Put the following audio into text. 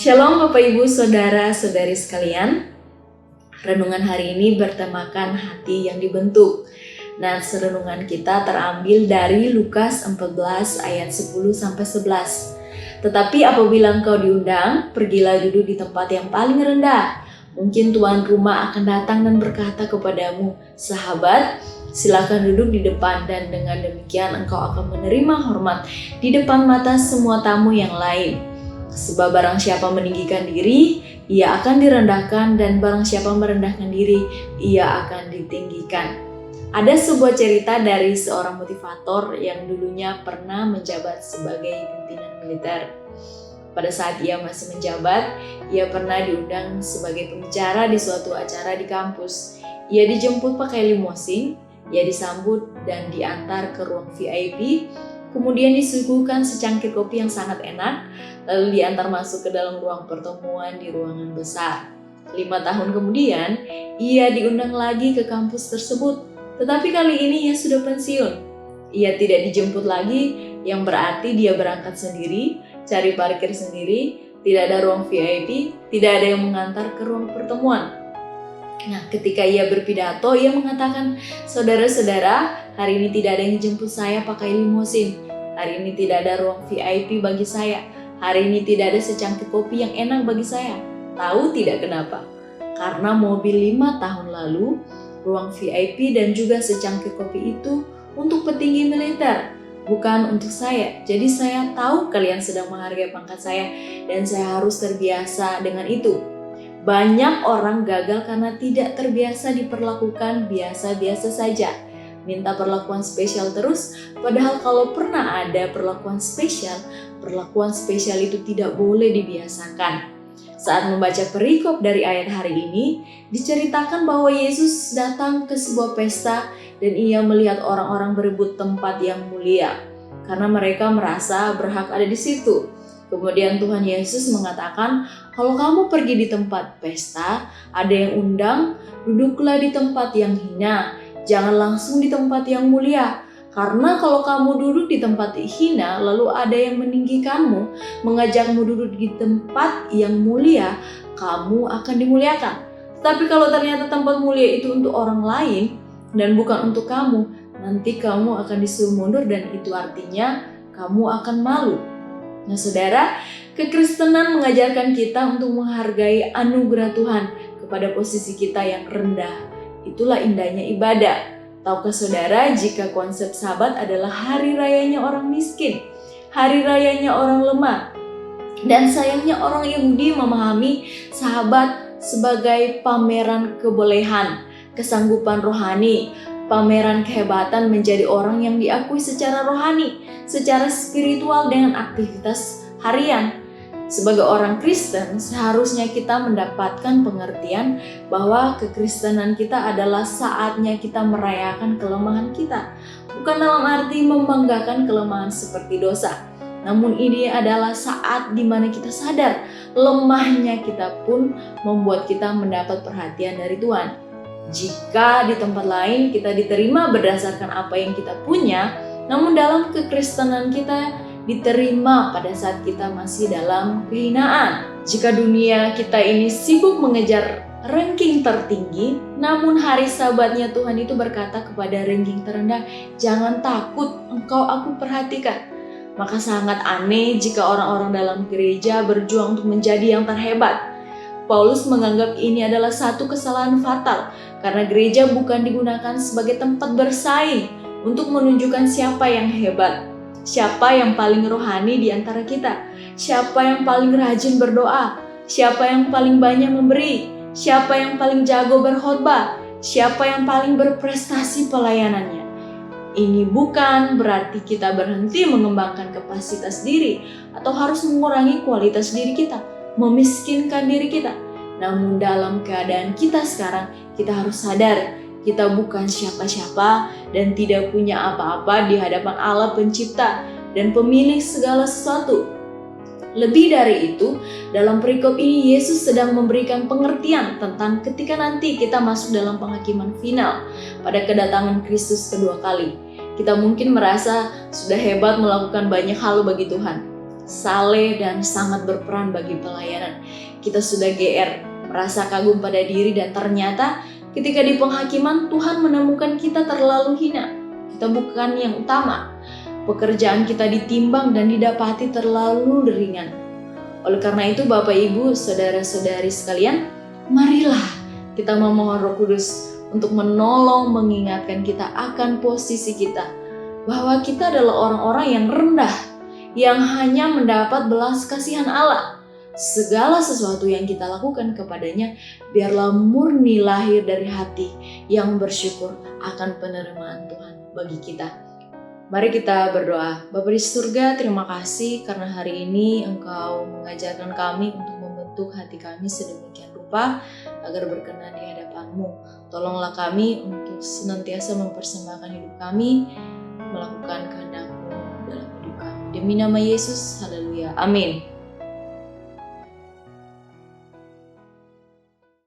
Shalom Bapak Ibu Saudara-saudari sekalian. Renungan hari ini bertemakan hati yang dibentuk. Nah, renungan kita terambil dari Lukas 14 ayat 10-11. Tetapi apabila engkau diundang, pergilah duduk di tempat yang paling rendah. Mungkin tuan rumah akan datang dan berkata kepadamu, sahabat, silakan duduk di depan, dan dengan demikian engkau akan menerima hormat di depan mata semua tamu yang lain. Sebab barang siapa meninggikan diri, ia akan direndahkan, dan barang siapa merendahkan diri, ia akan ditinggikan. Ada sebuah cerita dari seorang motivator yang dulunya pernah menjabat sebagai pimpinan militer. Pada saat ia masih menjabat, ia pernah diundang sebagai pembicara di suatu acara di kampus. Ia dijemput pakai limosin, ia disambut dan diantar ke ruang VIP. Kemudian disuguhkan secangkir kopi yang sangat enak, lalu diantar masuk ke dalam ruang pertemuan di ruangan besar. 5 tahun kemudian, ia diundang lagi ke kampus tersebut, tetapi kali ini ia sudah pensiun. Ia tidak dijemput lagi, yang berarti dia berangkat sendiri, cari parkir sendiri, tidak ada ruang VIP, tidak ada yang mengantar ke ruang pertemuan. Nah, ketika ia berpidato, ia mengatakan, saudara-saudara, hari ini tidak ada yang jemput saya pakai limosin. Hari ini tidak ada ruang VIP bagi saya. Hari ini tidak ada secangkir kopi yang enak bagi saya. Tahu tidak kenapa? Karena mobil 5 tahun lalu, ruang VIP dan juga secangkir kopi itu untuk petinggi militer, bukan untuk saya. Jadi saya tahu kalian sedang menghargai pangkat saya dan saya harus terbiasa dengan itu. Banyak orang gagal karena tidak terbiasa diperlakukan biasa-biasa saja. Minta perlakuan spesial terus, padahal kalau pernah ada perlakuan spesial itu tidak boleh dibiasakan. Saat membaca perikop dari ayat hari ini, diceritakan bahwa Yesus datang ke sebuah pesta dan ia melihat orang-orang berebut tempat yang mulia, karena mereka merasa berhak ada di situ. Kemudian Tuhan Yesus mengatakan, kalau kamu pergi di tempat pesta, ada yang undang, duduklah di tempat yang hina, jangan langsung di tempat yang mulia. Karena kalau kamu duduk di tempat hina, lalu ada yang meninggikanmu, mengajakmu duduk di tempat yang mulia, kamu akan dimuliakan. Tapi kalau ternyata tempat mulia itu untuk orang lain dan bukan untuk kamu, nanti kamu akan disuruh mundur dan itu artinya kamu akan malu. Nah saudara, kekristenan mengajarkan kita untuk menghargai anugerah Tuhan kepada posisi kita yang rendah. Itulah indahnya ibadah. Tahukah saudara jika konsep Sabat adalah hari rayanya orang miskin, hari rayanya orang lemah. Dan sayangnya orang Yahudi memahami Sabat sebagai pameran kebolehan, kesanggupan rohani, pameran kehebatan menjadi orang yang diakui secara rohani, secara spiritual dengan aktivitas harian. Sebagai orang Kristen, seharusnya kita mendapatkan pengertian bahwa kekristenan kita adalah saatnya kita merayakan kelemahan kita. Bukan dalam arti membanggakan kelemahan seperti dosa. Namun ini adalah saat di mana kita sadar lemahnya kita pun membuat kita mendapat perhatian dari Tuhan. Jika di tempat lain kita diterima berdasarkan apa yang kita punya, namun dalam kekristenan kita diterima pada saat kita masih dalam kehinaan. Jika dunia kita ini sibuk mengejar ranking tertinggi, namun hari Sabatnya Tuhan itu berkata kepada ranking terendah, jangan takut, engkau aku perhatikan. Maka sangat aneh jika orang-orang dalam gereja berjuang untuk menjadi yang terhebat. Paulus menganggap ini adalah satu kesalahan fatal, karena gereja bukan digunakan sebagai tempat bersaing untuk menunjukkan siapa yang hebat. Siapa yang paling rohani di antara kita? Siapa yang paling rajin berdoa? Siapa yang paling banyak memberi? Siapa yang paling jago berkhotbah? Siapa yang paling berprestasi pelayanannya? Ini bukan berarti kita berhenti mengembangkan kapasitas diri atau harus mengurangi kualitas diri kita, memiskinkan diri kita. Namun dalam keadaan kita sekarang, kita harus sadar kita bukan siapa-siapa dan tidak punya apa-apa di hadapan Allah pencipta dan pemilik segala sesuatu. Lebih dari itu, dalam perikop ini Yesus sedang memberikan pengertian tentang ketika nanti kita masuk dalam penghakiman final pada kedatangan Kristus kedua kali. Kita mungkin merasa sudah hebat melakukan banyak hal bagi Tuhan. saleh, dan sangat berperan bagi pelayanan. Kita sudah GR, merasa kagum pada diri, dan ternyata ketika di penghakiman Tuhan menemukan kita terlalu hina. Kita bukan yang utama. Pekerjaan kita ditimbang dan didapati terlalu ringan. Oleh karena itu Bapak Ibu, saudara-saudari sekalian, marilah kita memohon Roh Kudus untuk menolong mengingatkan kita akan posisi kita, bahwa kita adalah orang-orang yang rendah, yang hanya mendapat belas kasihan Allah. Segala sesuatu yang kita lakukan kepadanya, biarlah murni lahir dari hati yang bersyukur akan penerimaan Tuhan bagi kita. Mari kita berdoa. Bapa di surga, terima kasih karena hari ini Engkau mengajarkan kami untuk membentuk hati kami sedemikian rupa agar berkenan di hadapan-Mu. Tolonglah kami untuk senantiasa mempersembahkan hidup kami, melakukan kehendak-Mu dalam hidup kami. Demi nama Yesus, haleluya, amin.